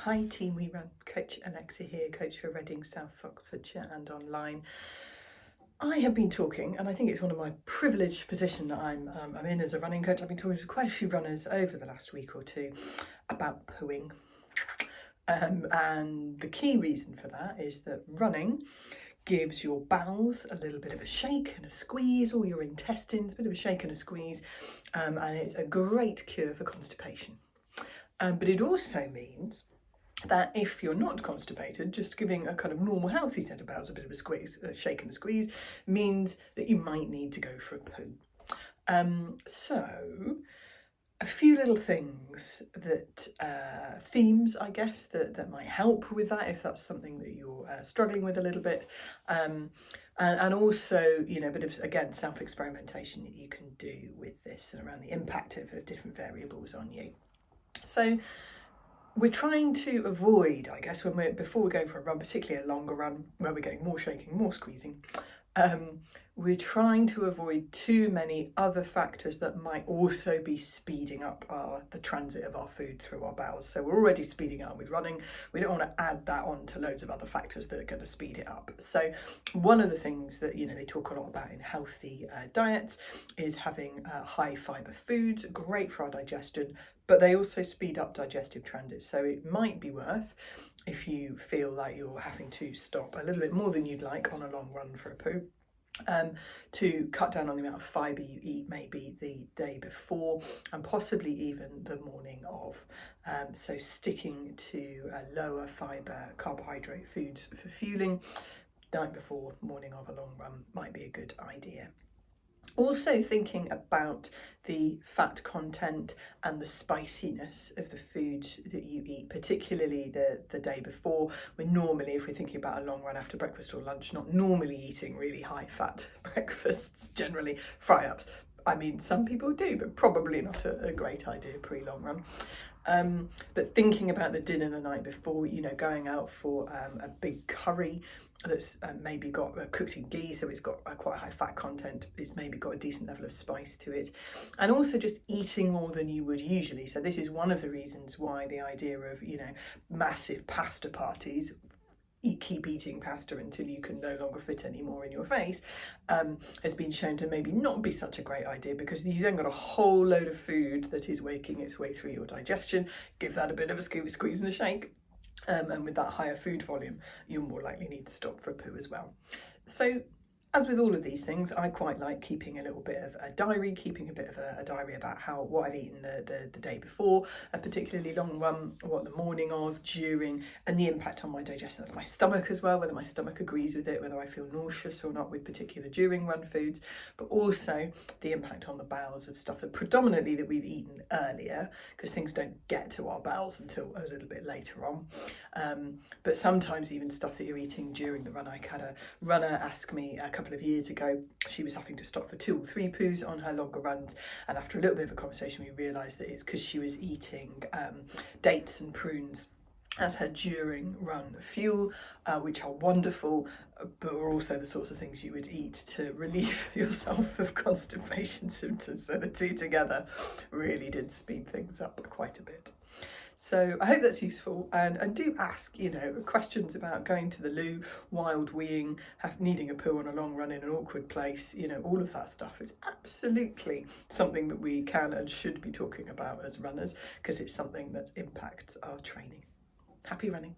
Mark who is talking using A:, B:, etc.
A: Hi team, we run. Coach Alexa here, coach for Reading, South Oxfordshire and online. I have been talking, and I think it's one of my privileged positions that I'm in as a running coach. I've been talking to quite a few runners over the last week or two about pooing. And the key reason for that is that running gives your bowels a little bit of a shake and a squeeze, or your intestines a bit of a shake and a squeeze, and it's a great cure for constipation. But it also means that if you're not constipated, just giving a kind of normal healthy set of bowels a bit of a squeeze, a shake and a squeeze, means that you might need to go for a poo. So a few little things that, themes, I guess, that might help with that if that's something that you're struggling with a little bit. And also, you know, a bit of, again, self-experimentation that you can do with this and around the impact of different variables on you. So we're trying to avoid, I guess, before we're going for a run, particularly a longer run where we're getting more shaking, more squeezing, we're trying to avoid too many other factors that might also be speeding up the transit of our food through our bowels. So we're already speeding up with running. We don't want to add that on to loads of other factors that are going to speed it up. So one of the things that, you know, they talk a lot about in healthy diets is having high fibre foods, great for our digestion, but they also speed up digestive transit. So it might be worth, if you feel like you're having to stop a little bit more than you'd like on a long run for a poo, to cut down on the amount of fibre you eat, maybe the day before and possibly even the morning of. So sticking to lower fibre carbohydrate foods for fueling night before, morning of a long run might be a good idea. Also thinking about the fat content and the spiciness of the foods that you eat, particularly the day before. We're normally, if we're thinking about a long run after breakfast or lunch, not normally eating really high fat breakfasts, generally fry-ups. I mean, some people do, but probably not a great idea pre-long run. But thinking about the dinner the night before, you know, going out for a big curry that's maybe got cooked in ghee, so it's got quite a high fat content, it's maybe got a decent level of spice to it, and also just eating more than you would usually. So this is one of the reasons why the idea of, you know, massive pasta parties, keep eating pasta until you can no longer fit any more in your face, has been shown to maybe not be such a great idea, because you then got a whole load of food that is working its way through your digestion. Give that a bit of a squeeze and a shake. And with that higher food volume, you're more likely need to stop for a poo as well. So as with all of these things, I quite like keeping a little bit of a diary, keeping a bit of a diary about what I've eaten the day before, a particularly long run, what the morning of, during, and the impact on my digestion. That's my stomach as well, whether my stomach agrees with it, whether I feel nauseous or not with particular during run foods, but also the impact on the bowels of stuff that predominantly that we've eaten earlier, because things don't get to our bowels until a little bit later on. But sometimes even stuff that you're eating during the run. I had a runner ask me a couple of years ago, she was having to stop for 2 or 3 poos on her longer runs, and after a little bit of a conversation we realised that it's because she was eating dates and prunes as her during run fuel, which are wonderful, but are also the sorts of things you would eat to relieve yourself of constipation symptoms. So the two together really did speed things up quite a bit. So I hope that's useful, and do ask, you know, questions about going to the loo, wild weeing, needing a poo on a long run in an awkward place, you know, all of that stuff is absolutely something that we can and should be talking about as runners, because it's something that impacts our training. Happy running.